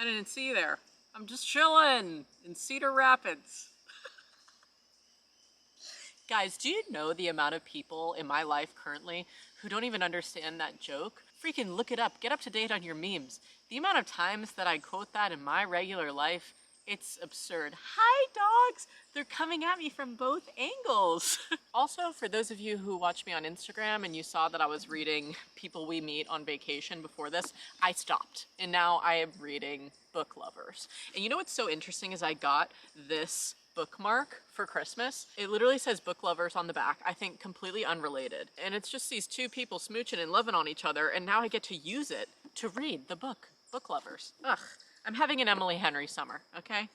I didn't see you there. I'm just chilling in Cedar Rapids. Guys, do you know the amount of people in my life currently who don't even understand that joke? Freaking look it up. Get up to date on your memes. The amount of times that I quote that in my regular life, it's absurd. Hi, dogs! They're coming at me from both angles. Also, for those of you who watch me on Instagram and you saw that I was reading People We Meet on Vacation before this, I stopped. And now I am reading Book Lovers. And you know what's so interesting is I got this bookmark for Christmas. It literally says Book Lovers on the back, I think completely unrelated. And it's just these two people smooching and loving on each other, and now I get to use it to read the book, Book Lovers. Ugh, I'm having an Emily Henry summer, okay?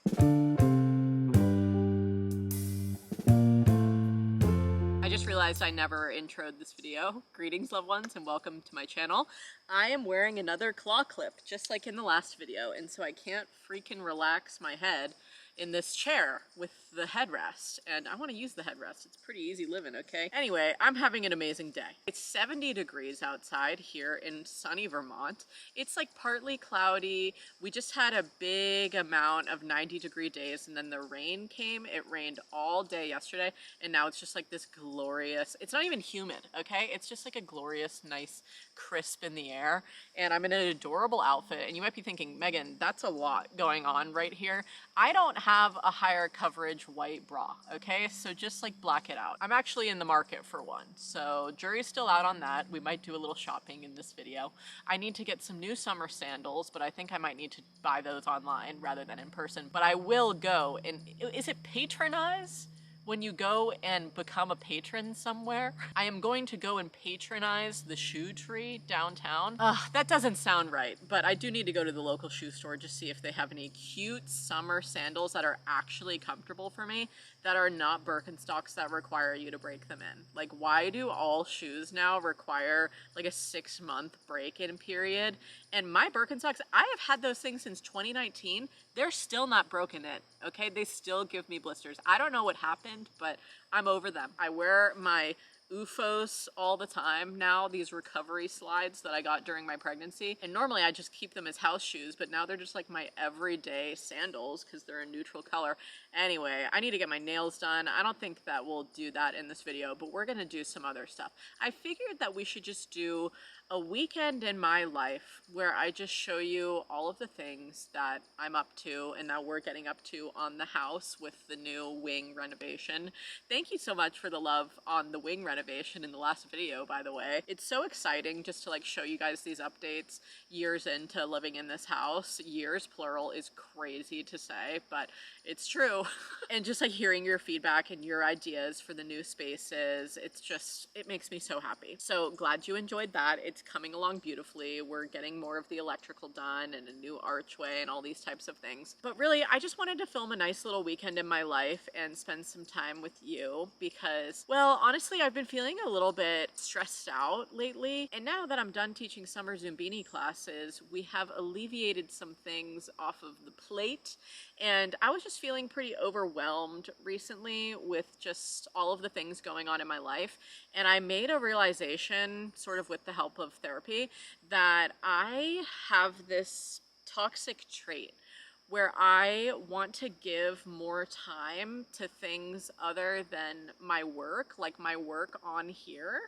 I just realized I never introed this video. Greetings, loved ones, and welcome to my channel. I am wearing another claw clip, just like in the last video, and so I can't freaking relax my head in this chair with the headrest, and I want to use the headrest. It's pretty easy living, okay? Anyway, I'm having an amazing day. It's 70 degrees outside here in sunny Vermont. It's like partly cloudy. We just had a big amount of 90-degree days, and then the rain came. It rained all day yesterday, and now it's just like this glorious, it's not even humid, okay? It's just like a glorious, nice, crisp in the air, and I'm in an adorable outfit, and you might be thinking, Megan, that's a lot going on right here. I don't have a higher coverage white bra, okay? So just like black it out. I'm actually in the market for one, so jury's still out on that. We might do a little shopping in this video. I need to get some new summer sandals, but I think I might need to buy those online rather than in person. But I will go, and is it patronize? When you go and become a patron somewhere? I am going to go and patronize the shoe tree downtown. That doesn't sound right, but I do need to go to the local shoe store to see if they have any cute summer sandals that are actually comfortable for me, that are not Birkenstocks that require you to break them in. Like, why do all shoes now require like a 6-month break-in period? And my Birkenstocks, I have had those things since 2019. They're still not broken in, okay? They still give me blisters. I don't know what happened, but I'm over them. I wear my UFOs all the time now, these recovery slides that I got during my pregnancy. And normally I just keep them as house shoes, but now they're just like my everyday sandals because they're a neutral color. Anyway, I need to get my nails done. I don't think that we'll do that in this video, but we're gonna do some other stuff. I figured that we should just do a weekend in my life where I just show you all of the things that I'm up to and that we're getting up to on the house with the new wing renovation. Thank you so much for the love on the wing renovation in the last video, by the way. It's so exciting just to like show you guys these updates years into living in this house. Years, plural, is crazy to say, but it's true. And just like hearing your feedback and your ideas for the new spaces, it's just, it makes me so happy. So glad you enjoyed that. It's coming along beautifully. We're getting more of the electrical done and a new archway and all these types of things. But really, I just wanted to film a nice little weekend in my life and spend some time with you because, well, honestly, I've been feeling a little bit stressed out lately. And now that I'm done teaching summer Zumbini classes, we have alleviated some things off of the plate. And I was just feeling pretty overwhelmed recently with just all of the things going on in my life. And I made a realization, sort of with the help of therapy, that I have this toxic trait where I want to give more time to things other than my work, like my work on here,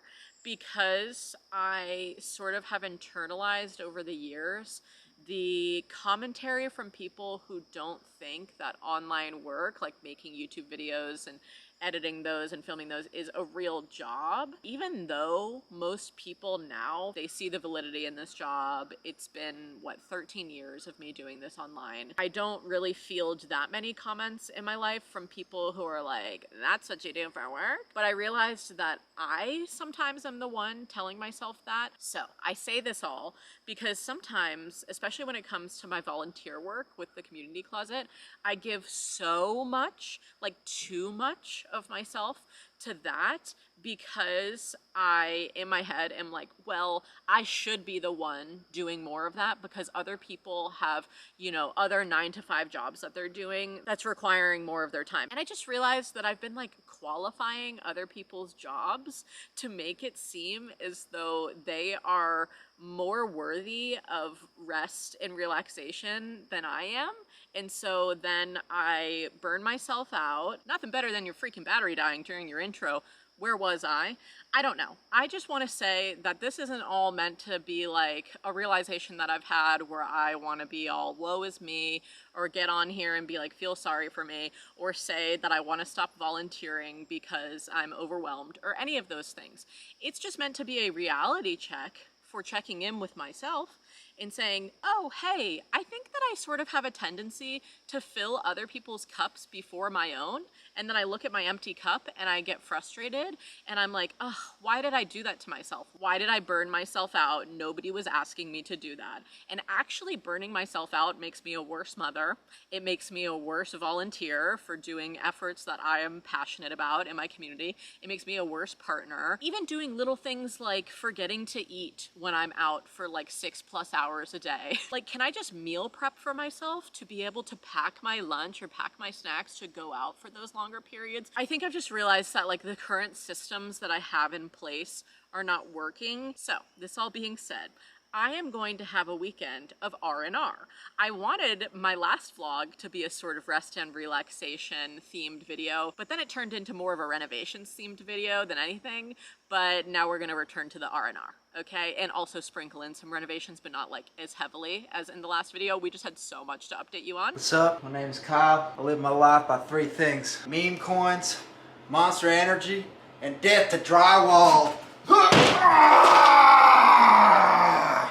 because I sort of have internalized over the years the commentary from people who don't think that online work, like making YouTube videos and editing those and filming those, is a real job. Even though most people now, they see the validity in this job. It's been, what, 13 years of me doing this online. I don't really field that many comments in my life from people who are like, that's what you do for work. But I realized that I sometimes am the one telling myself that. So I say this all because sometimes, especially when it comes to my volunteer work with the community closet, I give so much, like too much of myself to that because I, in my head, am like, well, I should be the one doing more of that because other people have, you know, other 9-to-5 jobs that they're doing that's requiring more of their time. And I just realized that I've been like qualifying other people's jobs to make it seem as though they are more worthy of rest and relaxation than I am. And so then I burn myself out. Nothing better than your freaking battery dying during your intro. Where was I? I don't know. I just want to say that this isn't all meant to be like a realization that I've had where I want to be all woe is me, or get on here and be like, feel sorry for me, or say that I want to stop volunteering because I'm overwhelmed, or any of those things. It's just meant to be a reality check for checking in with myself and saying, oh, hey, I think that I sort of have a tendency to fill other people's cups before my own. And then I look at my empty cup and I get frustrated and I'm like, oh, why did I do that to myself? Why did I burn myself out? Nobody was asking me to do that. And actually burning myself out makes me a worse mother. It makes me a worse volunteer for doing efforts that I am passionate about in my community. It makes me a worse partner. Even doing little things like forgetting to eat when I'm out for like 6+ hours a day. Like, can I just meal prep for myself to be able to pack my lunch or pack my snacks to go out for those longer periods? I think I've just realized that like the current systems that I have in place are not working. So this all being said, I am going to have a weekend of R&R. I wanted my last vlog to be a sort of rest and relaxation themed video, but then it turned into more of a renovations themed video than anything. But now we're gonna return to the R&R, okay? And also sprinkle in some renovations, but not like as heavily as in the last video. We just had so much to update you on. What's up? My name's Kyle. I live my life by 3 things: meme coins, Monster Energy, and death to drywall.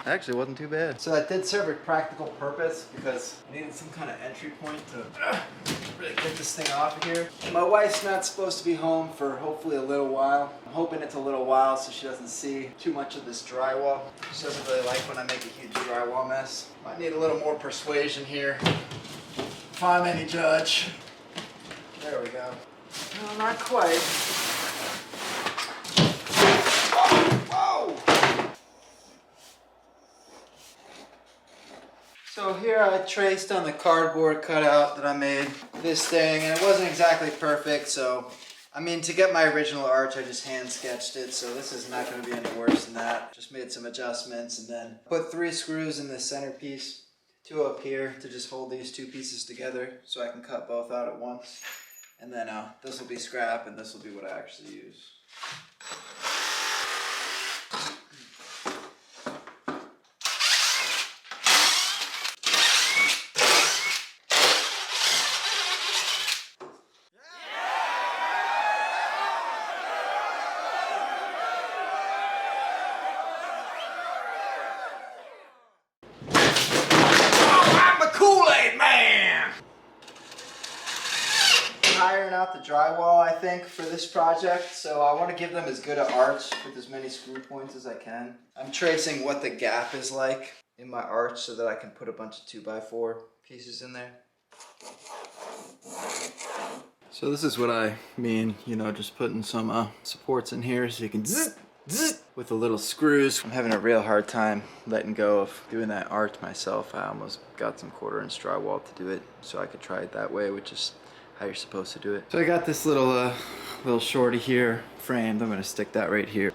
Actually, it wasn't too bad. So that did serve a practical purpose because I needed some kind of entry point to really get this thing off of here. My wife's not supposed to be home for hopefully a little while. I'm hoping it's a little while so she doesn't see too much of this drywall. She doesn't really like when I make a huge drywall mess. Might need a little more persuasion here. If I'm any judge. There we go. No, not quite. Whoa! So here I traced on the cardboard cutout that I made this thing, and it wasn't exactly perfect, so I mean, to get my original arch I just hand sketched it, so this is not going to be any worse than that. Just made some adjustments and then put 3 screws in the centerpiece, 2 up here to just hold these 2 pieces together so I can cut both out at once. And then this will be scrap and this will be what I actually use. Iron out the drywall, I think, for this project, so I want to give them as good an arch with as many screw points as I can. I'm tracing what the gap is like in my arch so that I can put a bunch of 2x4 pieces in there. So this is what I mean, you know, just putting some supports in here so you can zzz, zzz, with the little screws. I'm having a real hard time letting go of doing that arch myself. I almost got some 1/4" drywall to do it so I could try it that way, which is how you're supposed to do it. So I got this little shorty here framed. I'm gonna stick that right here.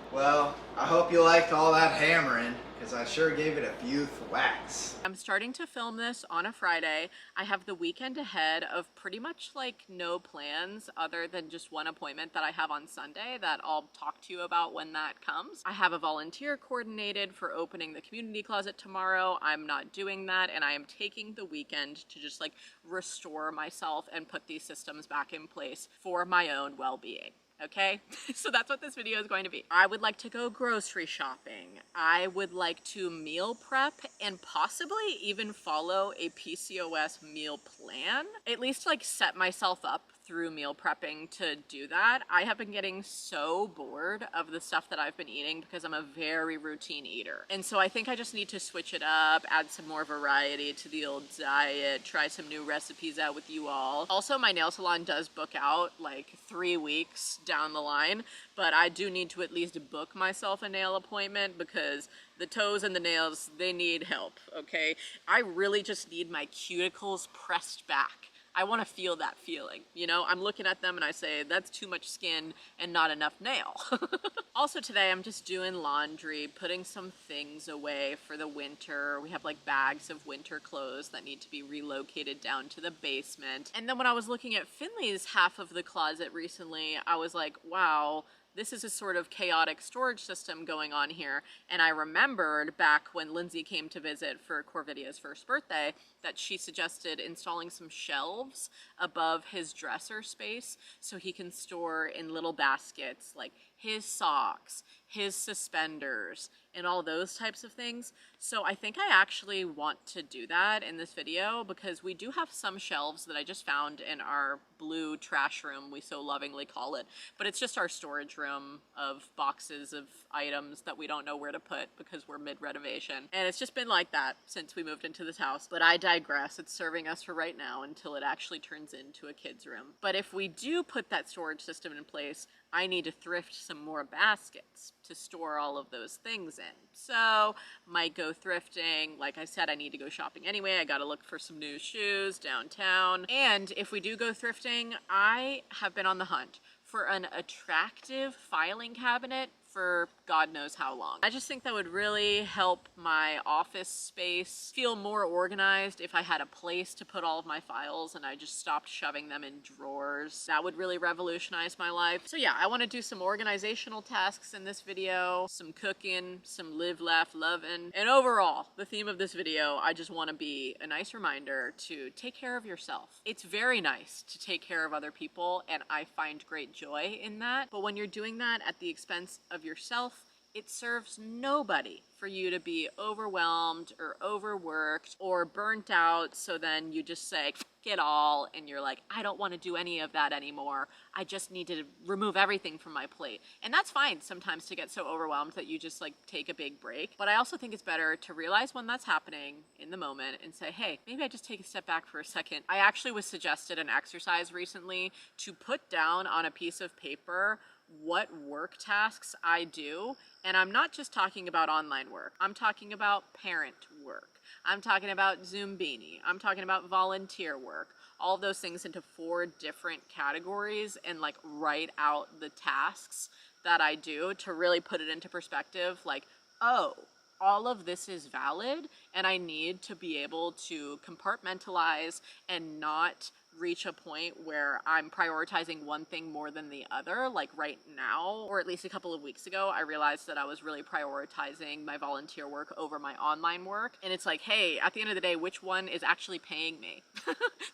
Well, I hope you liked all that hammering, because I sure gave it a few thwacks. I'm starting to film this on a Friday. I have the weekend ahead of pretty much like no plans other than just one appointment that I have on Sunday that I'll talk to you about when that comes. I have a volunteer coordinated for opening the community closet tomorrow. I'm not doing that, and I am taking the weekend to just like restore myself and put these systems back in place for my own well-being. Okay, so that's what this video is going to be. I would like to go grocery shopping. I would like to meal prep and possibly even follow a PCOS meal plan. At least like set myself up through meal prepping to do that. I have been getting so bored of the stuff that I've been eating because I'm a very routine eater. And so I think I just need to switch it up, add some more variety to the old diet, try some new recipes out with you all. Also, my nail salon does book out like 3 weeks down the line, but I do need to at least book myself a nail appointment because the toes and the nails, they need help, okay? I really just need my cuticles pressed back. I want to feel that feeling, you know? I'm looking at them and I say, that's too much skin and not enough nail. Also today, I'm just doing laundry, putting some things away for the winter. We have like bags of winter clothes that need to be relocated down to the basement. And then when I was looking at Finley's half of the closet recently, I was like, wow, this is a sort of chaotic storage system going on here. And I remembered back when Lindsay came to visit for Corvidia's first birthday that she suggested installing some shelves above his dresser space so he can store in little baskets like his socks, his suspenders, and all those types of things. So I think I actually want to do that in this video because we do have some shelves that I just found in our blue trash room, we so lovingly call it, but it's just our storage room of boxes of items that we don't know where to put because we're mid-renovation. And it's just been like that since we moved into this house, but I digress. It's serving us for right now until it actually turns into a kid's room. But if we do put that storage system in place, I need to thrift some more baskets to store all of those things in. So might go thrifting. Like I said, I need to go shopping anyway. I gotta look for some new shoes downtown. And if we do go thrifting, I have been on the hunt for an attractive filing cabinet for God knows how long. I just think that would really help my office space feel more organized if I had a place to put all of my files and I just stopped shoving them in drawers. That would really revolutionize my life. So yeah, I want to do some organizational tasks in this video, some cooking, some live, laugh, loving, and overall, the theme of this video, I just want to be a nice reminder to take care of yourself. It's very nice to take care of other people, and I find great joy in that, but when you're doing that at the expense of yourself, it serves nobody for you to be overwhelmed or overworked or burnt out, so then you just say, "F it all," and you're like, I don't want to do any of that anymore. I just need to remove everything from my plate. And that's fine sometimes to get so overwhelmed that you just like take a big break. But I also think it's better to realize when that's happening in the moment and say, hey, maybe I just take a step back for a second. I actually was suggested an exercise recently to put down on a piece of paper what work tasks I do. And I'm not just talking about online work. I'm talking about parent work. I'm talking about Zoombini. I'm talking about volunteer work. All of those things into 4 different categories and like write out the tasks that I do to really put it into perspective. Like, oh, all of this is valid and I need to be able to compartmentalize and not reach a point where I'm prioritizing one thing more than the other. Like right now, or at least a couple of weeks ago, I realized that I was really prioritizing my volunteer work over my online work. And it's like, hey, at the end of the day, which one is actually paying me?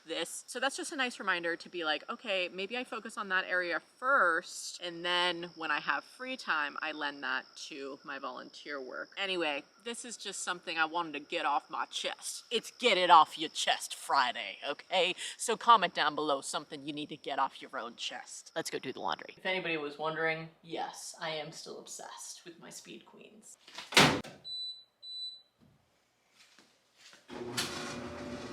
This. So that's just a nice reminder to be like, okay, maybe I focus on that area first, and then when I have free time, I lend that to my volunteer work. Anyway, this is just something I wanted to get off my chest. It's Get It Off Your Chest Friday, okay? So comment down below something you need to get off your own chest. Let's go do the laundry. If anybody was wondering, yes, I am still obsessed with my Speed Queens.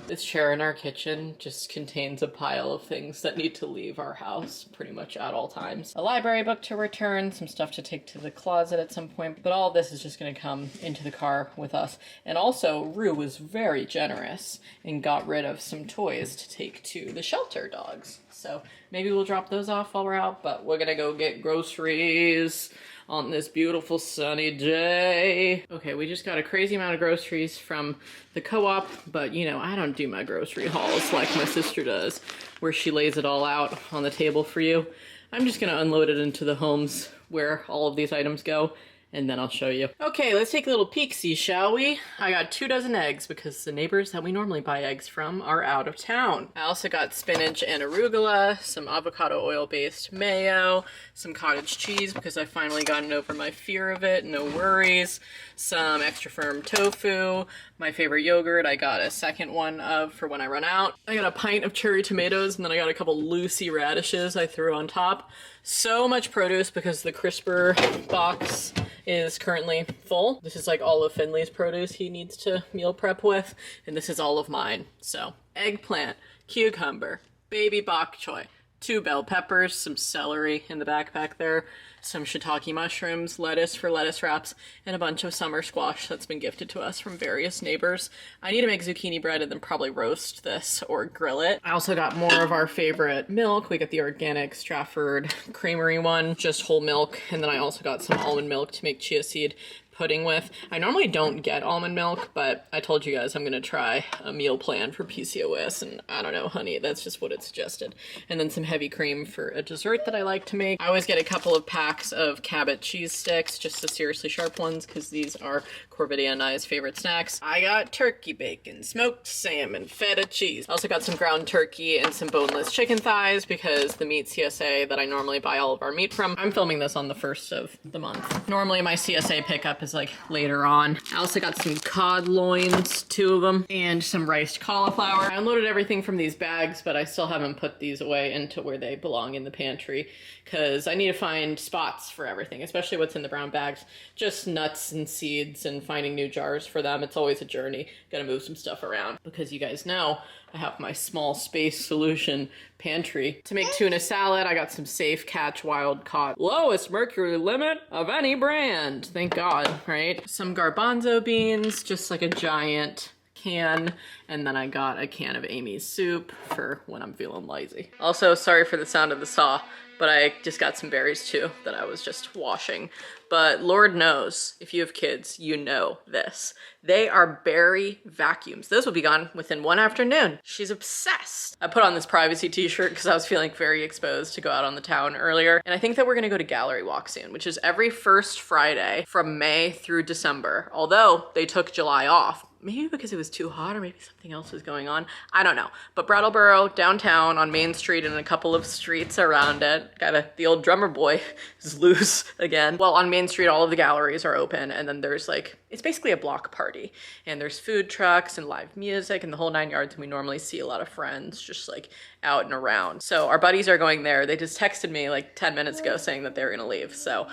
This chair in our kitchen just contains a pile of things that need to leave our house pretty much at all times. A library book to return, some stuff to take to the closet at some point, but all of this is just gonna come into the car with us. And also, Rue was very generous and got rid of some toys to take to the shelter dogs. So maybe we'll drop those off while we're out, but we're gonna go get groceries on this beautiful sunny day. Okay, we just got a crazy amount of groceries from the co-op, but you know, I don't do my grocery hauls like my sister does, where she lays it all out on the table for you. I'm just gonna unload it into the homes where all of these items go, and then I'll show you. Okay, let's take a little peek-see, shall we? I got 2 dozen eggs because the neighbors that we normally buy eggs from are out of town. I also got spinach and arugula, some avocado oil-based mayo, some cottage cheese because I've finally gotten over my fear of it, no worries, some extra firm tofu, my favorite yogurt I got a second one of for when I run out. I got a pint of cherry tomatoes and then I got a couple Lucy radishes I threw on top. So much produce because the crisper box is currently full. This is like all of Finley's produce he needs to meal prep with, and this is all of mine. So eggplant, cucumber, baby bok choy, 2 bell peppers, some celery in the backpack there, some shiitake mushrooms, lettuce for lettuce wraps, and a bunch of summer squash that's been gifted to us from various neighbors. I need to make zucchini bread and then probably roast this or grill it. I also got more of our favorite milk. We got the organic Stratford Creamery one, just whole milk, and then I also got some almond milk to make chia seed pudding with. I normally don't get almond milk, but I told you guys I'm gonna try a meal plan for PCOS, and I don't know, honey, that's just what it suggested. And then some heavy cream for a dessert that I like to make. I always get a couple of packs of Cabot cheese sticks, just the seriously sharp ones, because these are Corvidia and I's favorite snacks. I got turkey bacon, smoked salmon, feta cheese. I also got some ground turkey and some boneless chicken thighs because the meat CSA that I normally buy all of our meat from, I'm filming this on the 1st of the month. Normally my CSA pickup is like later on. I also got some cod loins, 2 of them, and some riced cauliflower. I unloaded everything from these bags, but I still haven't put these away into where they belong in the pantry because I need to find spots for everything, especially what's in the brown bags. Just nuts and seeds and finding new jars for them. It's always a journey. Gotta move some stuff around because you guys know I have my small space solution pantry. To make tuna salad, I got some Safe Catch wild caught. Lowest mercury limit of any brand. Thank God, right? Some garbanzo beans, just like a giant can, and then I got a can of Amy's soup for when I'm feeling lazy. Also, sorry for the sound of the saw, but I just got some berries too that I was just washing. But Lord knows, if you have kids, you know this. They are berry vacuums. Those will be gone within 1 afternoon. She's obsessed. I put on this privacy t-shirt because I was feeling very exposed to go out on the town earlier. And I think that we're gonna go to Gallery Walk soon, which is every first Friday from May through December. Although they took July off. Maybe because it was too hot or maybe something else was going on. I don't know. But Brattleboro, downtown on Main Street and a couple of streets around it. The old drummer boy is loose again. Well, on Main Street, all of the galleries are open, and then there's like, it's basically a block party. And there's food trucks and live music and the whole 9 yards, and we normally see a lot of friends just like out and around. So our buddies are going there. They just texted me like 10 minutes ago saying that they're gonna leave. So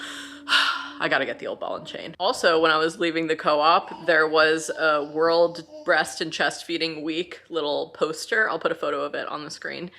I gotta get the old ball and chain. Also, when I was leaving the co-op, there was a World Breast and Chest Feeding Week little poster. I'll put a photo of it on the screen.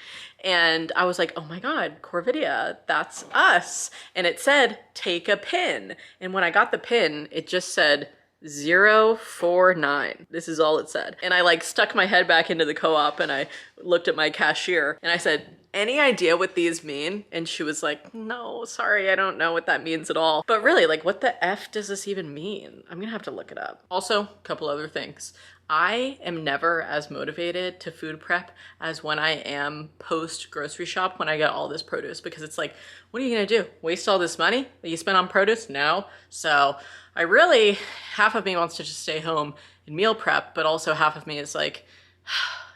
And I was like, oh my God, Corvidia, that's us. And it said, take a pin. And when I got the pin, it just said 049. This is all it said. And I like stuck my head back into the co-op and I looked at my cashier and I said, any idea what these mean? And she was like, no, sorry, I don't know what that means at all. But really, like, what the F does this even mean? I'm gonna have to look it up. Also, a couple other things. I am never as motivated to food prep as when I am post grocery shop when I get all this produce, because it's like, what are you gonna do? Waste all this money that you spent on produce? No. So I really, half of me wants to just stay home and meal prep, but also half of me is like,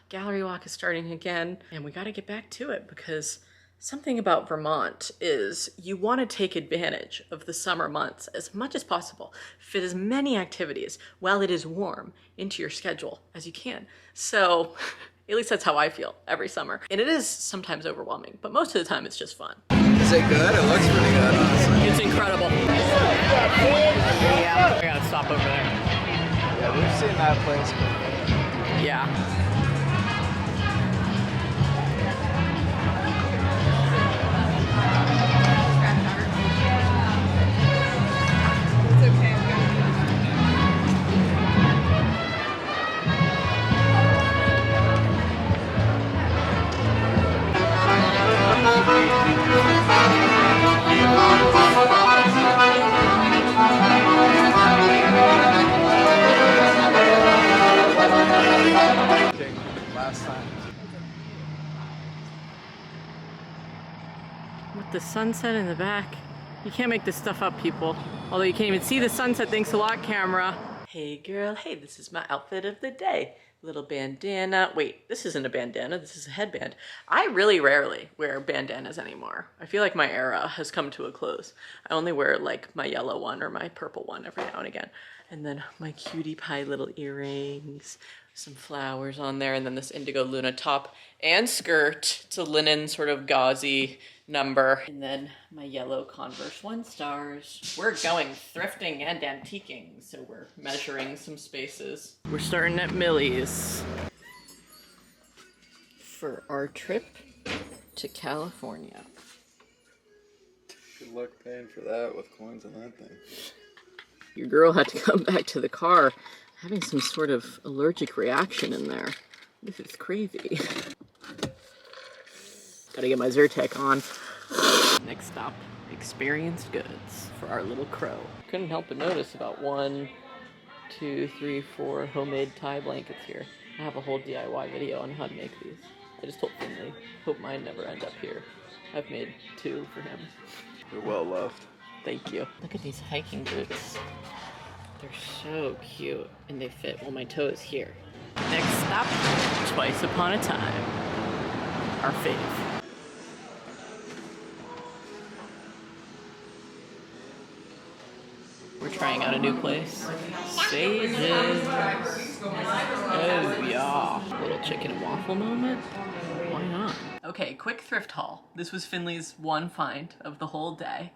Gallery Walk is starting again and we gotta get back to it, because something about Vermont is you want to take advantage of the summer months as much as possible. Fit as many activities while it is warm into your schedule as you can. So at least that's how I feel every summer. And it is sometimes overwhelming, but most of the time it's just fun. Is it good? It looks pretty good, honestly. It's incredible. Yeah, I gotta stop over there. Yeah, we've seen that place before. Yeah. Last time. With the sunset in the back, You can't make this stuff up, people. Although you can't even see the sunset, thanks a lot, camera. Hey girl, hey, this is my outfit of the day. Little bandana. Wait, this isn't a bandana, this is a headband. I really rarely wear bandanas anymore. I feel like my era has come to a close. I only wear like my yellow one or my purple one every now and again. And then my cutie pie little earrings, some flowers on there, and then this indigo Luna top and skirt. It's a linen sort of gauzy number. And then my yellow Converse 1 stars. We're going thrifting and antiquing, so we're measuring some spaces. We're starting at Millie's for our trip to California. Good luck paying for that with coins and that thing. Your girl had to come back to the car having some sort of allergic reaction in there. This is crazy. Gotta get my Zyrtec on. Next stop, Experienced Goods for our little crow. Couldn't help but notice about 1, 2, 3, 4 homemade tie blankets here. I have a whole DIY video on how to make these. I just told Finley, hope mine never end up here. I've made 2 for him. You're well loved. Thank you. Look at these hiking boots. They're so cute, and they fit. Well, my toe is here. Next stop, Twice Upon a Time. Our fave. We're trying out a new place. Sages. Oh yeah. Little chicken and waffle moment. Why not? Okay, quick thrift haul. This was Finley's one find of the whole day.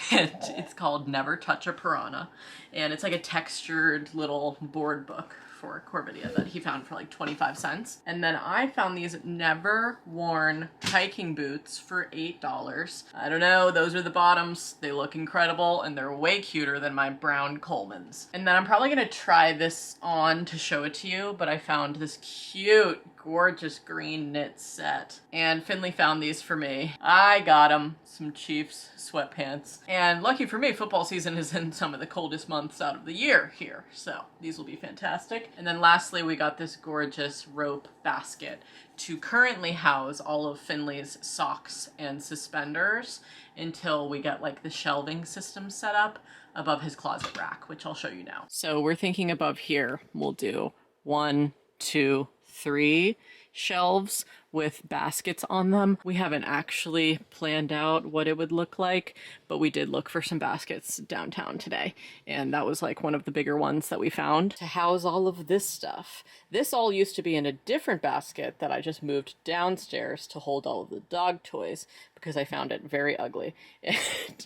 And it's called Never Touch a Piranha. And it's like a textured little board book for Corvidia that he found for like 25 cents. And then I found these never worn hiking boots for $8. I don't know, those are the bottoms. They look incredible and they're way cuter than my brown Coleman's. And then I'm probably gonna try this on to show it to you, but I found this cute, gorgeous green knit set. And Finley found these for me. I got them some Chiefs sweatpants. And lucky for me, football season is in some of the coldest months out of the year here. So these will be fantastic. And then lastly, we got this gorgeous rope basket to currently house all of Finley's socks and suspenders until we get like the shelving system set up above his closet rack, which I'll show you now. So we're thinking above here, we'll do 1, 2, 3 shelves with baskets on them. We haven't actually planned out what it would look like, but we did look for some baskets downtown today. And that was like one of the bigger ones that we found to house all of this stuff. This all used to be in a different basket that I just moved downstairs to hold all of the dog toys because I found it very ugly. And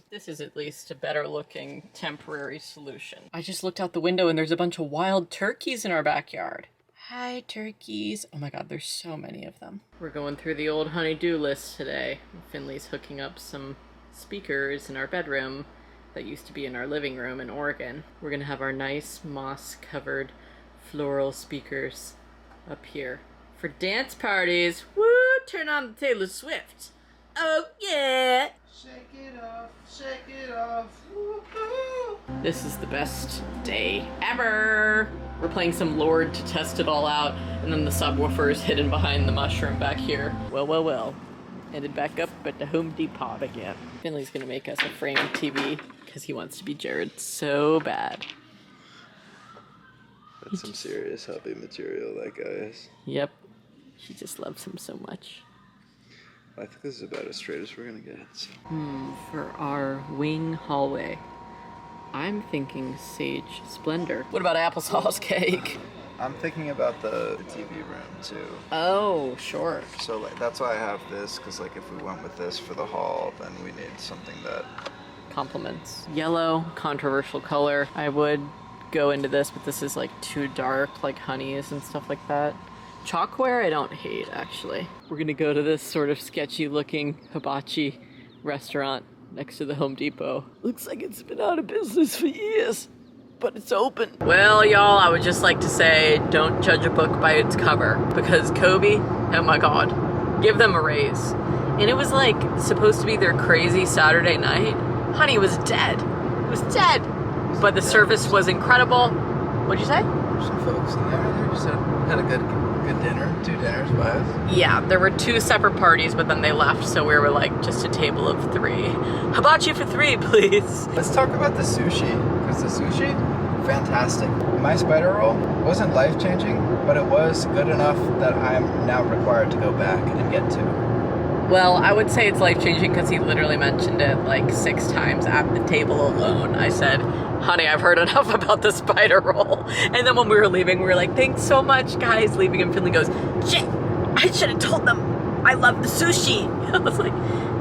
this is at least a better looking temporary solution. I just looked out the window and there's a bunch of wild turkeys in our backyard. Hi, turkeys. Oh my god, there's so many of them. We're going through the old honey-do list today. Finley's hooking up some speakers in our bedroom that used to be in our living room in Oregon. We're gonna have our nice moss-covered floral speakers up here for dance parties. Woo! Turn on the Taylor Swift. Oh yeah! Shake it off, shake it off. Woo-hoo. This is the best day ever. We're playing some Lord to test it all out, and then the subwoofer is hidden behind the mushroom back here. Well, well, well. Ended back up at the Home Depot again. Finley's gonna make us a framed TV because he wants to be Jared so bad. That's some serious hubby material, that guy is. Yep. He just loves him so much. I think this is about as straight as we're gonna get. So. For our wing hallway, I'm thinking Sage Splendor. What about applesauce cake? I'm thinking about the TV room too. Oh, sure. So like, that's why I have this, because like if we went with this for the hall, then we need something that complements. Yellow, controversial color. I would go into this, but this is like too dark, like honeys and stuff like that. Chalkware I don't hate, actually. We're gonna go to this sort of sketchy looking hibachi restaurant next to the Home Depot. Looks like it's been out of business for years, but it's open. Well, y'all, I would just like to say, don't judge a book by its cover, because Kobe, oh my god, give them a raise. And it was like supposed to be their crazy Saturday night. Honey was dead. It was dead. But the service was incredible. What'd you say? There's some folks in there just had a Good dinner. 2 dinners by us. Yeah, there were 2 separate parties, but then they left, so we were like just a table of 3. Hibachi for 3, please. Let's talk about the sushi, because the sushi, fantastic. My spider roll wasn't life-changing, but it was good enough that I'm now required to go back and get to. Well, I would say it's life-changing because he literally mentioned it like 6 times at the table alone. I said, honey, I've heard enough about the spider roll. And then when we were leaving, we were like, thanks so much, guys. Leaving, and Finley goes, shit, I should have told them I love the sushi. I was like,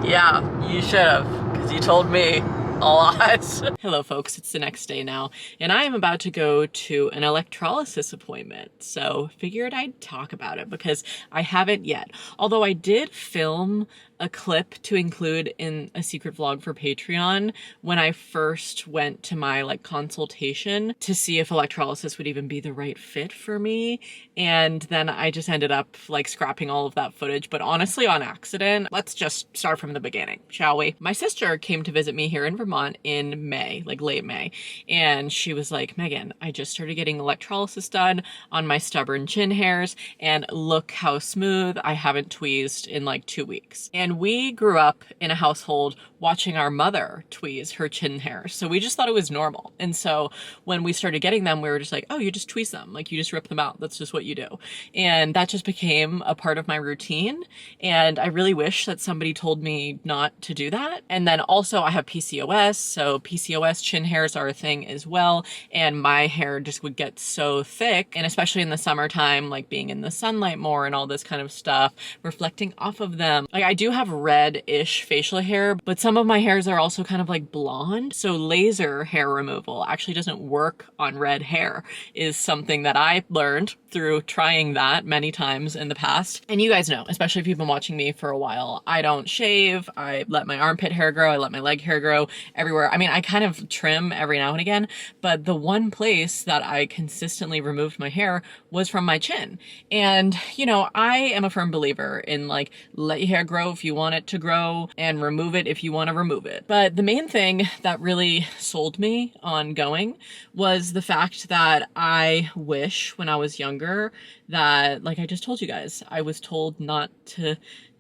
yeah, you should have, because you told me a lot. Hello folks, it's the next day now, and I am about to go to an electrolysis appointment. So figured I'd talk about it because I haven't yet. Although I did film a clip to include in a secret vlog for Patreon when I first went to my like consultation to see if electrolysis would even be the right fit for me. And then I just ended up like scrapping all of that footage, but honestly on accident. Let's just start from the beginning, shall we? My sister came to visit me here in Vermont in May, like late May. And she was like, Megan, I just started getting electrolysis done on my stubborn chin hairs, and look how smooth. I haven't tweezed in like 2 weeks. And we grew up in a household watching our mother tweeze her chin hairs. So we just thought it was normal. And so when we started getting them, we were just like, oh, you just tweeze them. Like you just rip them out. That's just what you do. And that just became a part of my routine. And I really wish that somebody told me not to do that. And then also I have PCOS. So PCOS chin hairs are a thing as well. And my hair just would get so thick. And especially in the summertime, like being in the sunlight more and all this kind of stuff, reflecting off of them. Like I do have red-ish facial hair, but some of my hairs are also kind of like blonde. So laser hair removal actually doesn't work on red hair is something that I learned through trying that many times in the past. And you guys know, especially if you've been watching me for a while, I don't shave. I let my armpit hair grow. I let my leg hair grow everywhere. I mean, I kind of trim every now and again, but the one place that I consistently removed my hair was from my chin. And, you know, I am a firm believer in like, let your hair grow if you want it to grow and remove it if you want to remove it. But the main thing that really sold me on going was the fact that I wish when I was younger that, like I just told you guys, I was told not to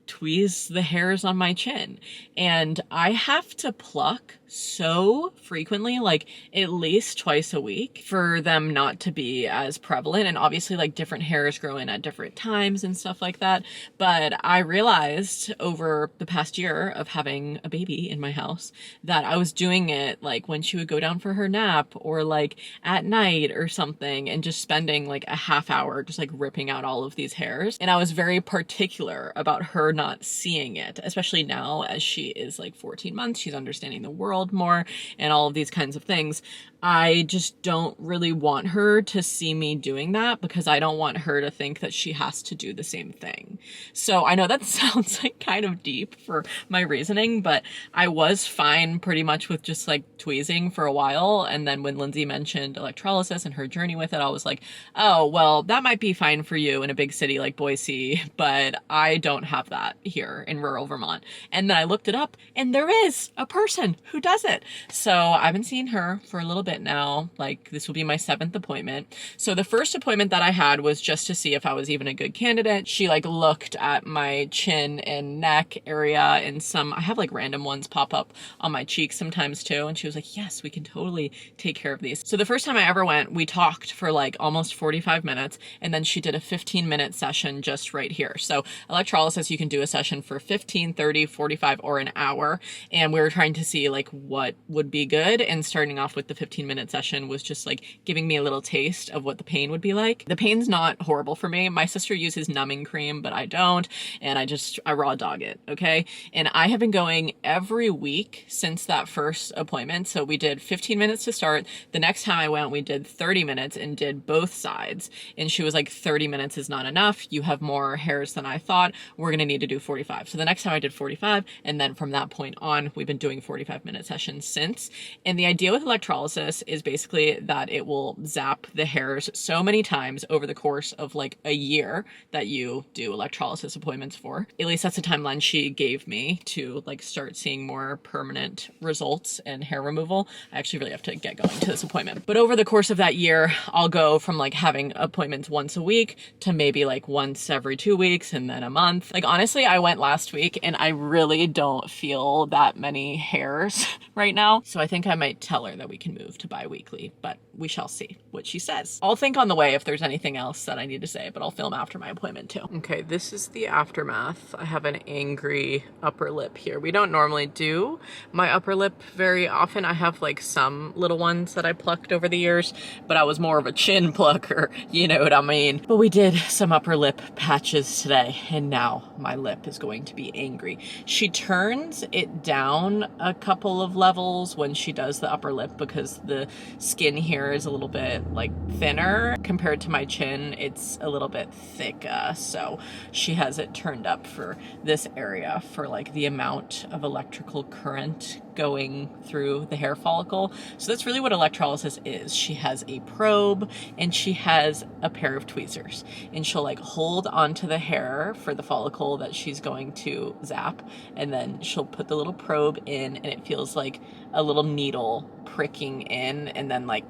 tweeze the hairs on my chin. And I have to pluck so frequently, like at least twice a week, for them not to be as prevalent. And obviously like different hairs grow in at different times and stuff like that. But I realized over the past year of having a baby in my house that I was doing it like when she would go down for her nap or like at night or something, and just spending like a half hour just like ripping out all of these hairs. And I was very particular about her not seeing it, especially now as she is like 14 months, she's understanding the world more and all of these kinds of things. I just don't really want her to see me doing that because I don't want her to think that she has to do the same thing. So I know that sounds like kind of deep for my reasoning, but I was fine pretty much with just like tweezing for a while. And then when Lindsay mentioned electrolysis and her journey with it, I was like, oh, well, that might be fine for you in a big city like Boise, but I don't have that here in rural Vermont. And then I looked it up and there is a person who does it. So I've been seeing her for a little bit now. Like this will be my 7th appointment. So the first appointment that I had was just to see if I was even a good candidate. She like looked at my chin and neck area and I have like random ones pop up on my cheeks sometimes too. And she was like, yes, we can totally take care of these. So the first time I ever went, we talked for like almost 45 minutes. And then she did a 15-minute session just right here. So electrolysis, you can do a session for 15, 30, 45, or an hour. And we were trying to see like what would be good. And starting off with the 15-minute session was just like giving me a little taste of what the pain would be like. The pain's not horrible for me. My sister uses numbing cream, but I don't. And I raw dog it. Okay. And I have been going every week since that first appointment. So we did 15 minutes to start. The next time I went, we did 30 minutes and did both sides. And she was like, 30 minutes is not enough. You have more hairs than I thought. We're going to need need to do 45. So the next time I did 45, and then from that point on, we've been doing 45-minute sessions since. And the idea with electrolysis is basically that it will zap the hairs so many times over the course of like a year that you do electrolysis appointments for. At least that's the timeline she gave me to like start seeing more permanent results and hair removal. I actually really have to get going to this appointment. But over the course of that year, I'll go from like having appointments once a week to maybe like once every 2 weeks and then a month. Like honestly, I went last week and I really don't feel that many hairs right now. So I think I might tell her that we can move to bi-weekly, but we shall see what she says. I'll think on the way if there's anything else that I need to say, but I'll film after my appointment too. Okay, this is the aftermath. I have an angry upper lip here. We don't normally do my upper lip very often. I have like some little ones that I plucked over the years, but I was more of a chin plucker, you know what I mean? But we did some upper lip patches today, and now my lip is going to be angry. She turns it down a couple of levels when she does the upper lip because the skin here is a little bit like thinner compared to my chin. It's a little bit thicker, so she has it turned up for this area for like the amount of electrical current going through the hair follicle. So that's really what electrolysis is. She has a probe and she has a pair of tweezers, and she'll like hold onto the hair for the follicle that she's going to zap, and then she'll put the little probe in, and it feels like a little needle pricking in and then like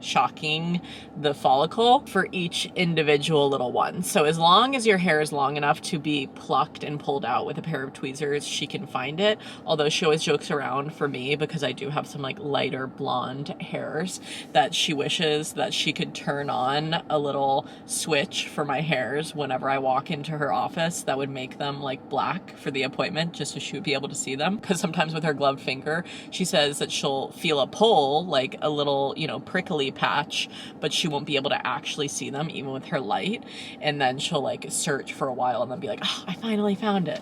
shocking the follicle for each individual little one. So as long as your hair is long enough to be plucked and pulled out with a pair of tweezers, she can find it. Although she always jokes around for me, because I do have some like lighter blonde hairs, that she wishes that she could turn on a little switch for my hairs whenever I walk into her office that would make them like black for the appointment, just so she would be able to see them. Because sometimes with her gloved finger, she says that she'll feel a pull, like a little, you know, prickly patch, but she won't be able to actually see them even with her light. And then she'll like search for a while and then be like, oh, I finally found it.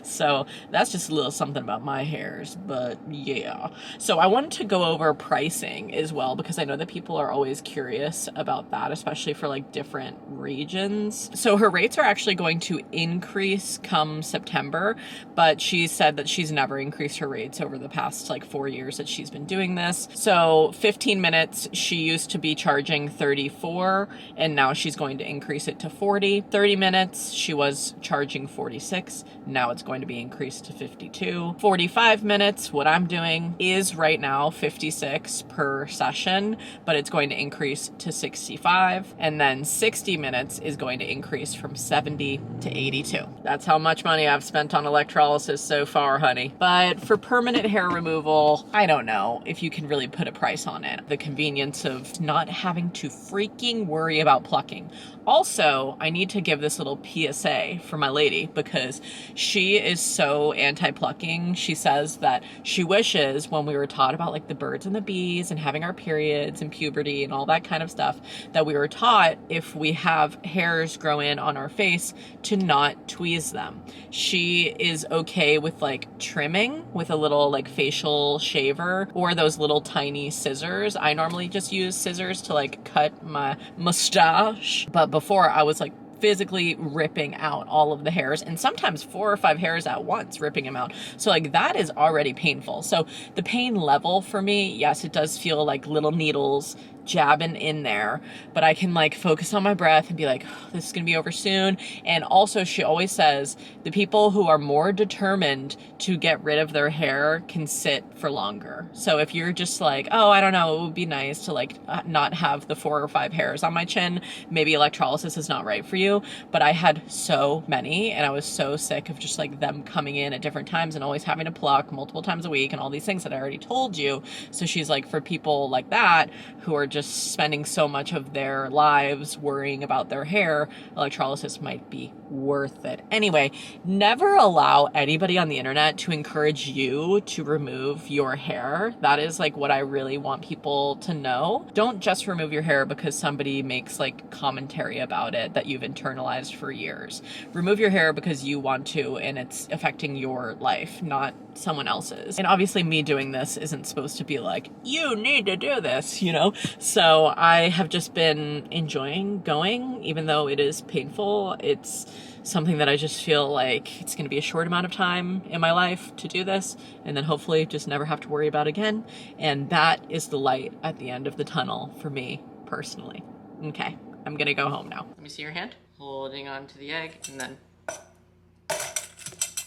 So that's just a little something about my hairs, but yeah. So I wanted to go over pricing as well, because I know that people are always curious about that, especially for like different regions. So her rates are actually going to increase come September, but she said that she's never increased her rates over the past like 4 years that she's been doing this. So 15 minutes, she used to be charging 34, and now she's going to increase it to 40. 30 minutes, she was charging 46. Now it's going to be increased to 52. 45 minutes, what I'm doing is right now 56 per session, but it's going to increase to 65. And then 60 minutes is going to increase from 70 to 82. That's how much money I've spent on electrolysis so far, honey. But for permanent hair removal, I don't know if you can really put a price on it. The convenience of not having to freaking worry about plucking. Also, I need to give this little PSA for my lady, because she is so anti-plucking. She says that she wishes when we were taught about like the birds and the bees and having our periods and puberty and all that kind of stuff, that we were taught if we have hairs grow in on our face to not tweeze them. She is okay with like trimming with a little like facial shaver or those little tiny scissors. I normally just use scissors to like cut my mustache, but before I was like physically ripping out all of the hairs, and sometimes 4 or 5 hairs at once, ripping them out. So like that is already painful. So the pain level for me, yes, it does feel like little needles jabbing in there, but I can like focus on my breath and be like, oh, this is gonna be over soon. And also she always says the people who are more determined to get rid of their hair can sit for longer. So if you're just like, oh, I don't know, it would be nice to like not have the 4 or 5 hairs on my chin, maybe electrolysis is not right for you. But I had so many, and I was so sick of just like them coming in at different times and always having to pluck multiple times a week and all these things that I already told you. So she's like, for people like that who are just spending so much of their lives worrying about their hair, electrolysis might be worth it. Anyway, never allow anybody on the internet to encourage you to remove your hair. That is like what I really want people to know. Don't just remove your hair because somebody makes like commentary about it that you've internalized for years. Remove your hair because you want to, and it's affecting your life, not someone else's. And obviously me doing this isn't supposed to be like, you need to do this, you know? So I have just been enjoying going, even though it is painful. It's something that I just feel like it's going to be a short amount of time in my life to do this, and then hopefully just never have to worry about again. And that is the light at the end of the tunnel for me personally. Okay, I'm gonna go home now. Let me see your hand. Holding on to the egg, and then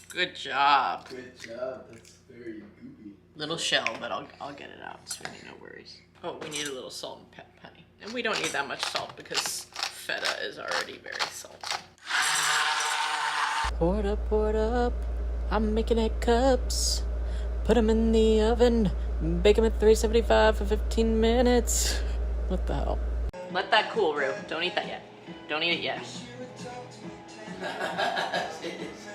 good job. Good job. That's very goopy. Little shell, but I'll get it out, sweetie, no worries. Oh, we need a little salt and pep, honey. And we don't need that much salt because feta is already very salty. Pour it up, pour it up. I'm making egg cups. Put them in the oven. Bake them at 375 for 15 minutes. What the hell? Let that cool, Rue. Don't eat that yet. Don't eat it yet.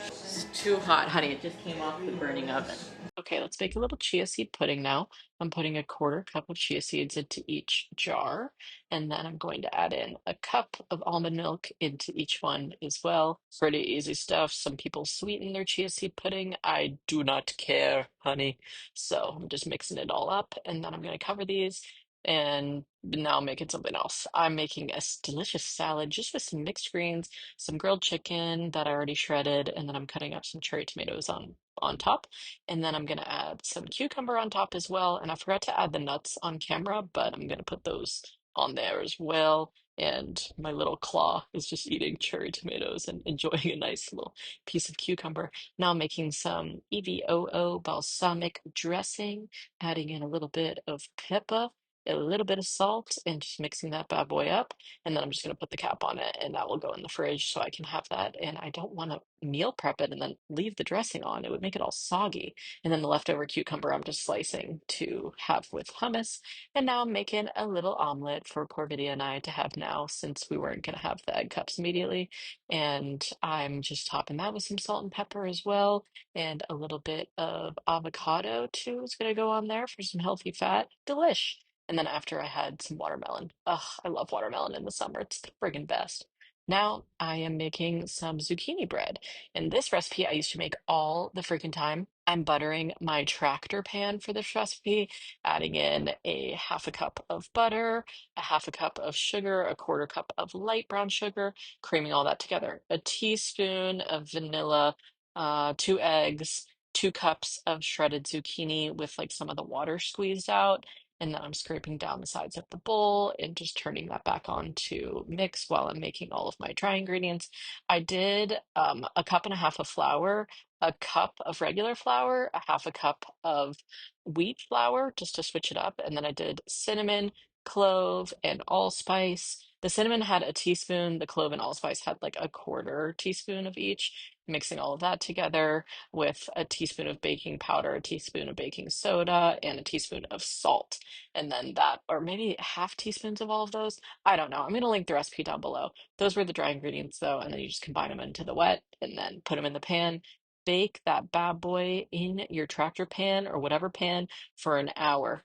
It's too hot, honey. It just came off the burning oven. Okay, let's make a little chia seed pudding now. I'm putting a quarter cup of chia seeds into each jar, and then I'm going to add in a cup of almond milk into each one as well. Pretty easy stuff. Some people sweeten their chia seed pudding. I do not care, honey. So I'm just mixing it all up, and then I'm going to cover these. And now I'm making something else. I'm making a delicious salad just with some mixed greens, some grilled chicken that I already shredded, and then I'm cutting up some cherry tomatoes on top. And then I'm gonna add some cucumber on top as well. And I forgot to add the nuts on camera, but I'm gonna put those on there as well. And my little claw is just eating cherry tomatoes and enjoying a nice little piece of cucumber. Now I'm making some EVOO balsamic dressing, adding in a little bit of pepper, a little bit of salt, and just mixing that bad boy up. And then I'm just going to put the cap on it, and that will go in the fridge so I can have that. And I don't want to meal prep it and then leave the dressing on. It would make it all soggy. And then the leftover cucumber I'm just slicing to have with hummus. And now I'm making a little omelet for Corvidia and I to have now, since we weren't going to have the egg cups immediately. And I'm just topping that with some salt and pepper as well. And a little bit of avocado too is going to go on there for some healthy fat. Delish. And then after I had some watermelon. Ugh, I love watermelon in the summer. It's the friggin' best. Now I am making some zucchini bread. And this recipe I used to make all the freaking time. I'm buttering my tractor pan for this recipe, adding in a half a cup of butter, a half a cup of sugar, a quarter cup of light brown sugar, creaming all that together, a teaspoon of vanilla, 2 eggs, 2 cups of shredded zucchini with like some of the water squeezed out. And then I'm scraping down the sides of the bowl and just turning that back on to mix while I'm making all of my dry ingredients. I did a cup and a half of flour, a cup of regular flour, a half a cup of wheat flour just to switch it up. And then I did cinnamon, clove, and allspice. The cinnamon had a teaspoon, the clove and allspice had like a quarter teaspoon of each. Mixing all of that together with a teaspoon of baking powder, a teaspoon of baking soda, and a teaspoon of salt. And then that, or maybe half teaspoons of all of those. I don't know. I'm going to link the recipe down below. Those were the dry ingredients though. And then you just combine them into the wet and then put them in the pan. Bake that bad boy in your tractor pan or whatever pan for an hour.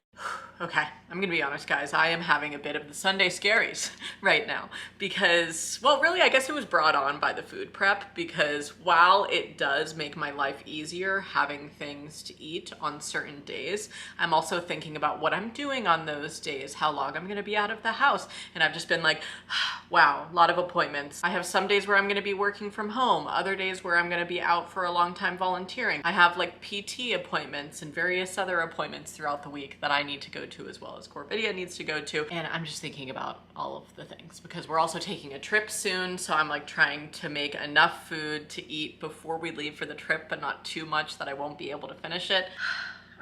Okay, I'm gonna be honest, guys. I am having a bit of the Sunday scaries right now because, well, really, I guess it was brought on by the food prep because while it does make my life easier having things to eat on certain days, I'm also thinking about what I'm doing on those days, how long I'm gonna be out of the house. And I've just been like, wow, a lot of appointments. I have some days where I'm gonna be working from home, other days where I'm gonna be out for a long time volunteering. I have like PT appointments and various other appointments throughout the week that I need to go to as well as Corvidia needs to go to. And I'm just thinking about all of the things because we're also taking a trip soon. So I'm like trying to make enough food to eat before we leave for the trip, but not too much that I won't be able to finish it.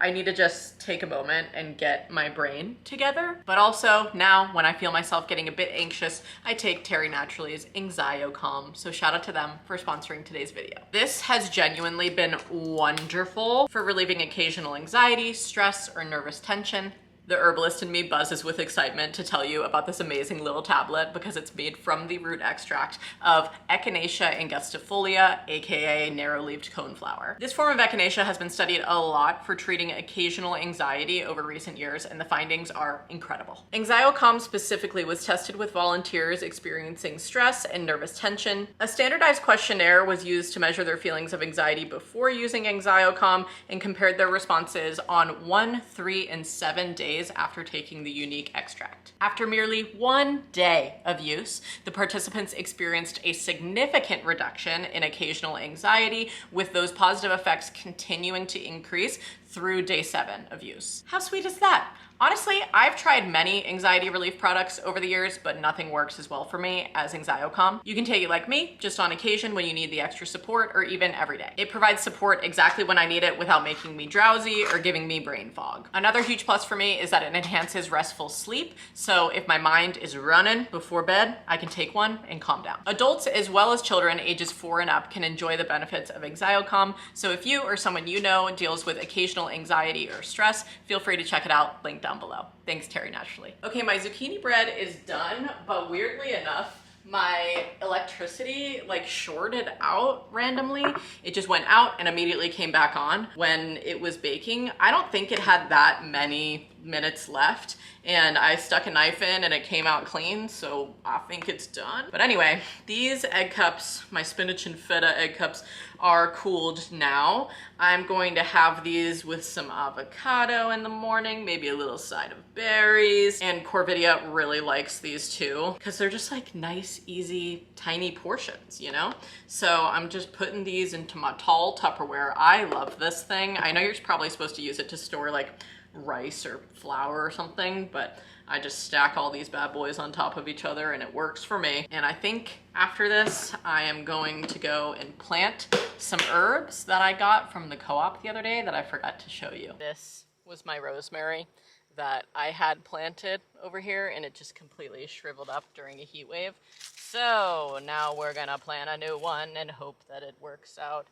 I need to just take a moment and get my brain together. But also now when I feel myself getting a bit anxious, I take Terry Naturally's AnxioCalm. So shout out to them for sponsoring today's video. This has genuinely been wonderful for relieving occasional anxiety, stress, or nervous tension. The herbalist in me buzzes with excitement to tell you about this amazing little tablet because it's made from the root extract of Echinacea angustifolia, aka narrow-leaved coneflower. This form of echinacea has been studied a lot for treating occasional anxiety over recent years, and the findings are incredible. AnxioCalm specifically was tested with volunteers experiencing stress and nervous tension. A standardized questionnaire was used to measure their feelings of anxiety before using AnxioCalm and compared their responses on 1, 3, and 7 days days after taking the unique extract. After merely 1 day of use, the participants experienced a significant reduction in occasional anxiety, with those positive effects continuing to increase through day 7 of use. How sweet is that? Honestly, I've tried many anxiety relief products over the years, but nothing works as well for me as EnxioCalm. You can take it like me, just on occasion when you need the extra support, or even every day. It provides support exactly when I need it without making me drowsy or giving me brain fog. Another huge plus for me is that it enhances restful sleep, so if my mind is running before bed, I can take one and calm down. Adults as well as children ages 4 and up can enjoy the benefits of EnxioCalm, so if you or someone you know deals with occasional anxiety or stress, feel free to check it out, link down below. Thanks, Terry Naturally. Okay, my zucchini bread is done, but weirdly enough, my electricity like shorted out randomly. It just went out and immediately came back on when it was baking. I don't think it had that many minutes left, and I stuck a knife in and it came out clean, so I think it's done. But anyway, these egg cups, my spinach and feta egg cups, are cooled now. I'm going to have these with some avocado in the morning, maybe a little side of berries, and Corvidia really likes these too because they're just like nice, easy, tiny portions, you know? So I'm just putting these into my tall Tupperware. I love this thing. I know you're probably supposed to use it to store like rice or flour or something, but I just stack all these bad boys on top of each other and it works for me. And I think after this, I am going to go and plant some herbs that I got from the co-op the other day that I forgot to show you. This was my rosemary that I had planted over here and it just completely shriveled up during a heat wave. So now we're gonna plant a new one and hope that it works out.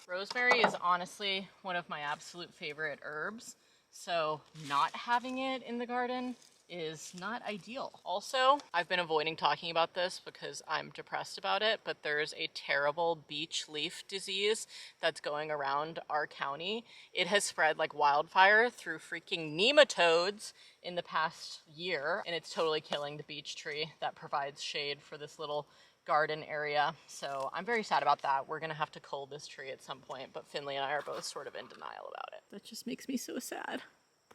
Rosemary is honestly one of my absolute favorite herbs. So not having it in the garden is not ideal. Also, I've been avoiding talking about this because I'm depressed about it, but there's a terrible beech leaf disease that's going around our county. It has spread like wildfire through freaking nematodes in the past year, and it's totally killing the beech tree that provides shade for this little garden area. So I'm very sad about that. We're gonna have to cull this tree at some point, but Finley and I are both sort of in denial about it. That just makes me so sad.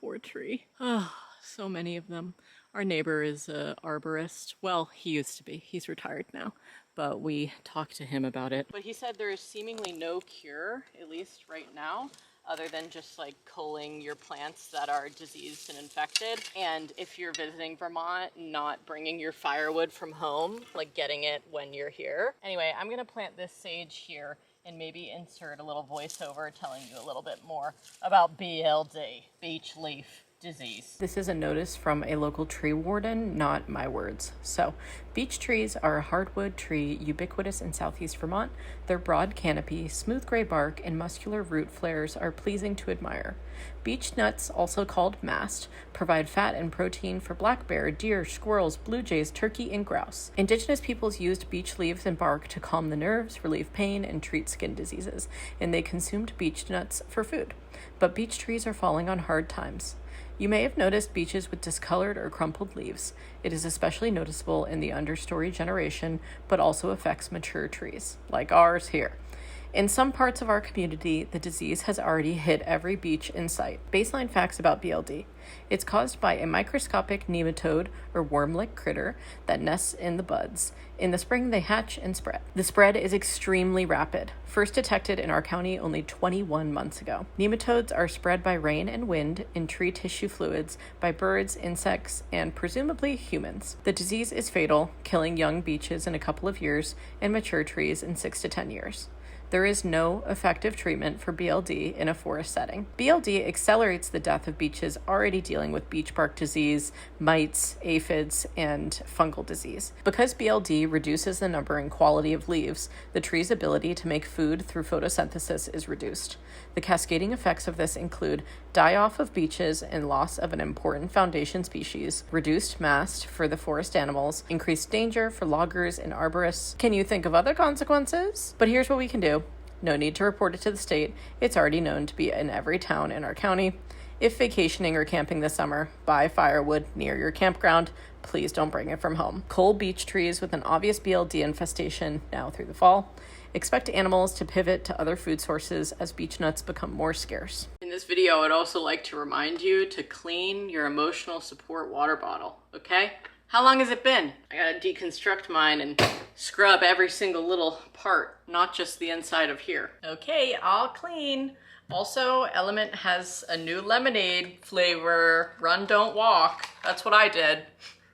Poor tree. Oh, so many of them. Our neighbor is an arborist. Well, he used to be. He's retired now, but we talked to him about it. But he said there is seemingly no cure, at least right now, other than just like culling your plants that are diseased and infected. And if you're visiting Vermont, not bringing your firewood from home, like getting it when you're here. Anyway, I'm gonna plant this sage here and maybe insert a little voiceover telling you a little bit more about BLD, beech leaf disease. This is a notice from a local tree warden, not my words. So, beech trees are a hardwood tree ubiquitous in southeast Vermont. Their broad canopy, smooth gray bark, and muscular root flares are pleasing to admire. Beech nuts, also called mast, provide fat and protein for black bear, deer, squirrels, blue jays, turkey, and grouse. Indigenous peoples used beech leaves and bark to calm the nerves, relieve pain, and treat skin diseases, and they consumed beech nuts for food. But beech trees are falling on hard times. You may have noticed beeches with discolored or crumpled leaves. It is especially noticeable in the understory generation, but also affects mature trees, like ours here. In some parts of our community, the disease has already hit every beech in sight. Baseline facts about BLD. It's caused by a microscopic nematode or worm-like critter that nests in the buds. In the spring, they hatch and spread. The spread is extremely rapid, first detected in our county only 21 months ago. Nematodes are spread by rain and wind in tree tissue fluids by birds, insects, and presumably humans. The disease is fatal, killing young beeches in a couple of years and mature trees in 6 to 10 years. There is no effective treatment for BLD in a forest setting. BLD accelerates the death of beeches already dealing with beech bark disease, mites, aphids, and fungal disease. Because BLD reduces the number and quality of leaves, the tree's ability to make food through photosynthesis is reduced. The cascading effects of this include die-off of beeches and loss of an important foundation species, reduced mast for the forest animals, increased danger for loggers and arborists. Can you think of other consequences? But here's what we can do. No need to report it to the state. It's already known to be in every town in our county. If vacationing or camping this summer, buy firewood near your campground. Please don't bring it from home. Cull beech trees with an obvious BLD infestation now through the fall. Expect animals to pivot to other food sources as beech nuts become more scarce. In this video, I'd also like to remind you to clean your emotional support water bottle, okay? How long has it been? I gotta deconstruct mine and scrub every single little part, not just the inside of here. Okay, all clean. Also, Element has a new lemonade flavor, Run Don't Walk. That's what I did.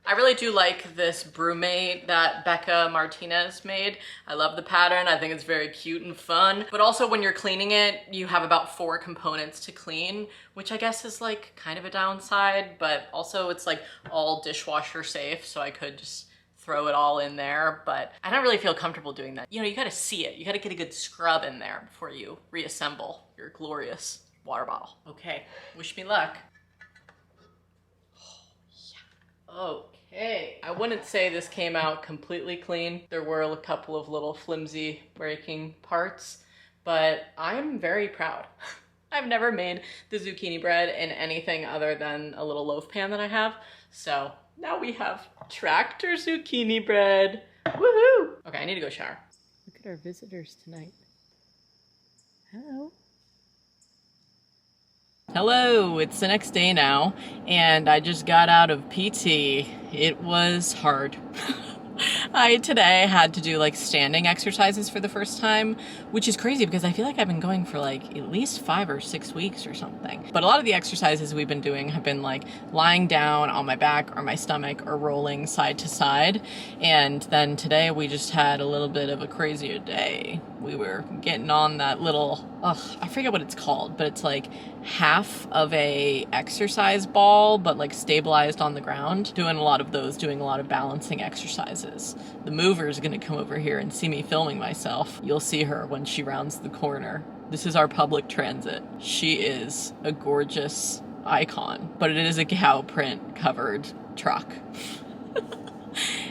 I really do like this brewmate that Becca Martinez made. I love the pattern. I think it's very cute and fun. But also when you're cleaning it, you have about 4 components to clean, which I guess is like kind of a downside, but also it's like all dishwasher safe, so I could just throw it all in there, but I don't really feel comfortable doing that. You know, you gotta see it. You gotta get a good scrub in there before you reassemble your glorious water bottle. Okay, wish me luck. Oh, yeah. Okay. I wouldn't say this came out completely clean. There were a couple of little flimsy breaking parts, but I'm very proud. I've never made the zucchini bread in anything other than a little loaf pan that I have, so now we have tractor zucchini bread. Woohoo! Okay, I need to go shower. Look at our visitors tonight. Hello. Hello, it's the next day now, and I just got out of PT. It was hard. I today had to do like standing exercises for the first time, which is crazy because I feel like I've been going for like at least 5 or 6 weeks or something. But a lot of the exercises we've been doing have been like lying down on my back or my stomach or rolling side to side. And then today we just had a little bit of a crazier day. We were getting on that little, I forget what it's called, but it's like half of a exercise ball, but like stabilized on the ground. Doing a lot of those, doing a lot of balancing exercises. The mover is gonna come over here and see me filming myself. You'll see her when she rounds the corner. This is our public transit. She is a gorgeous icon, but it is a cow print covered truck.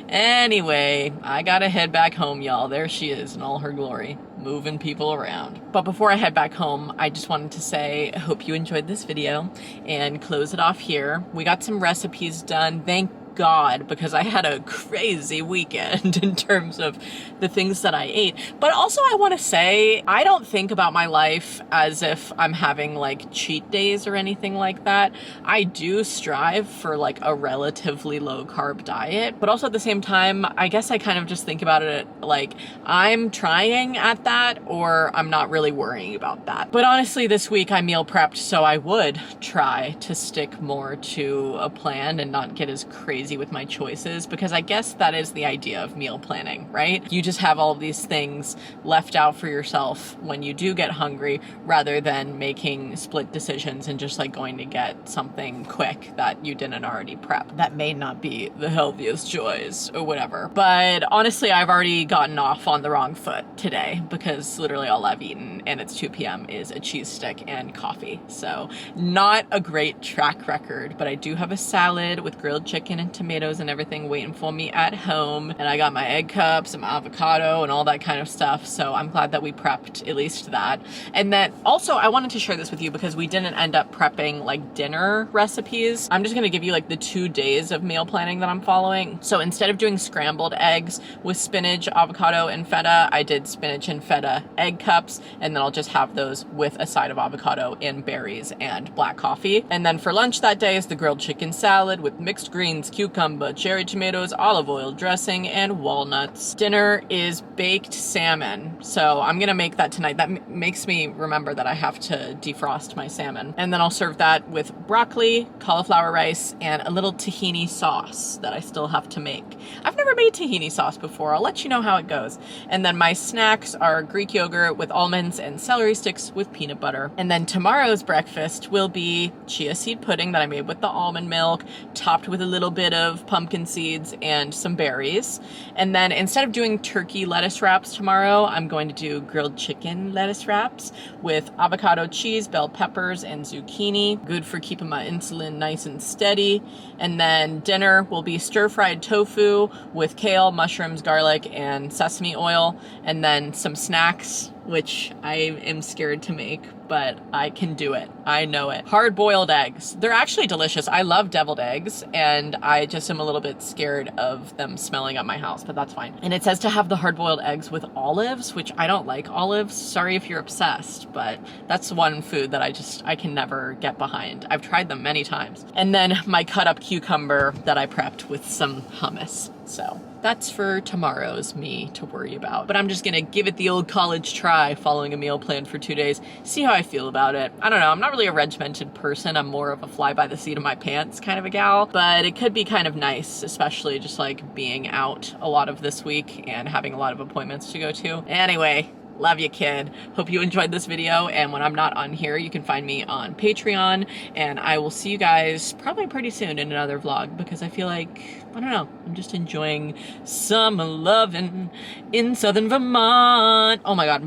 Anyway, I gotta head back home, y'all. There she is in all her glory, moving people around. But before I head back home, I just wanted to say, I hope you enjoyed this video and close it off here. We got some recipes done. Thank God, because I had a crazy weekend in terms of the things that I ate. But also I want to say, I don't think about my life as if I'm having like cheat days or anything like that. I do strive for like a relatively low carb diet, but also at the same time, I guess I kind of just think about it like I'm trying at that or I'm not really worrying about that. But honestly, this week I meal prepped, so I would try to stick more to a plan and not get as crazy with my choices, because I guess that is the idea of meal planning, right? You just have all of these things left out for yourself when you do get hungry, rather than making split decisions and just like going to get something quick that you didn't already prep. That may not be the healthiest choice or whatever. But honestly, I've already gotten off on the wrong foot today because literally all I've eaten, and it's 2 p.m., is a cheese stick and coffee. So not a great track record, but I do have a salad with grilled chicken and tomatoes and everything waiting for me at home. And I got my egg cups and my avocado and all that kind of stuff. So I'm glad that we prepped at least that. And then also I wanted to share this with you because we didn't end up prepping like dinner recipes. I'm just going to give you like the 2 days of meal planning that I'm following. So instead of doing scrambled eggs with spinach, avocado, and feta, I did spinach and feta egg cups. And then I'll just have those with a side of avocado and berries and black coffee. And then for lunch that day is the grilled chicken salad with mixed greens, cucumber, cherry tomatoes, olive oil dressing, and walnuts. Dinner is baked salmon, so I'm gonna make that tonight. That makes me remember that I have to defrost my salmon. And then I'll serve that with broccoli, cauliflower rice, and a little tahini sauce that I still have to make. I've never made tahini sauce before. I'll let you know how it goes. And then my snacks are Greek yogurt with almonds and celery sticks with peanut butter. And then tomorrow's breakfast will be chia seed pudding that I made with the almond milk, topped with a little bit of pumpkin seeds and some berries. And then instead of doing turkey lettuce wraps tomorrow, I'm going to do grilled chicken lettuce wraps with avocado, cheese, bell peppers, and zucchini. Good for keeping my insulin nice and steady. And then dinner will be stir-fried tofu with kale, mushrooms, garlic, and sesame oil. And then some snacks which I am scared to make, but I can do it. I know it. Hard-boiled eggs. They're actually delicious. I love deviled eggs, and I just am a little bit scared of them smelling at my house, but that's fine. And it says to have the hard-boiled eggs with olives, which I don't like olives. Sorry if you're obsessed, but that's one food that I can never get behind. I've tried them many times. And then my cut-up cucumber that I prepped with some hummus. So that's for tomorrow's me to worry about. But I'm just gonna give it the old college try, following a meal plan for 2 days, see how I feel about it. I don't know, I'm not really a regimented person. I'm more of a fly by the seat of my pants kind of a gal, but it could be kind of nice, especially just like being out a lot of this week and having a lot of appointments to go to. Anyway, love you, kid. Hope you enjoyed this video, and when I'm not on here, you can find me on Patreon, and I will see you guys probably pretty soon in another vlog, because I feel like, I don't know, I'm just enjoying summer loving in southern Vermont. Oh my god,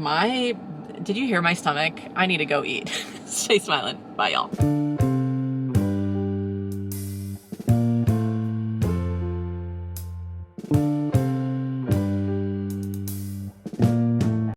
did you hear my stomach? I need to go eat. Stay smiling. Bye, y'all.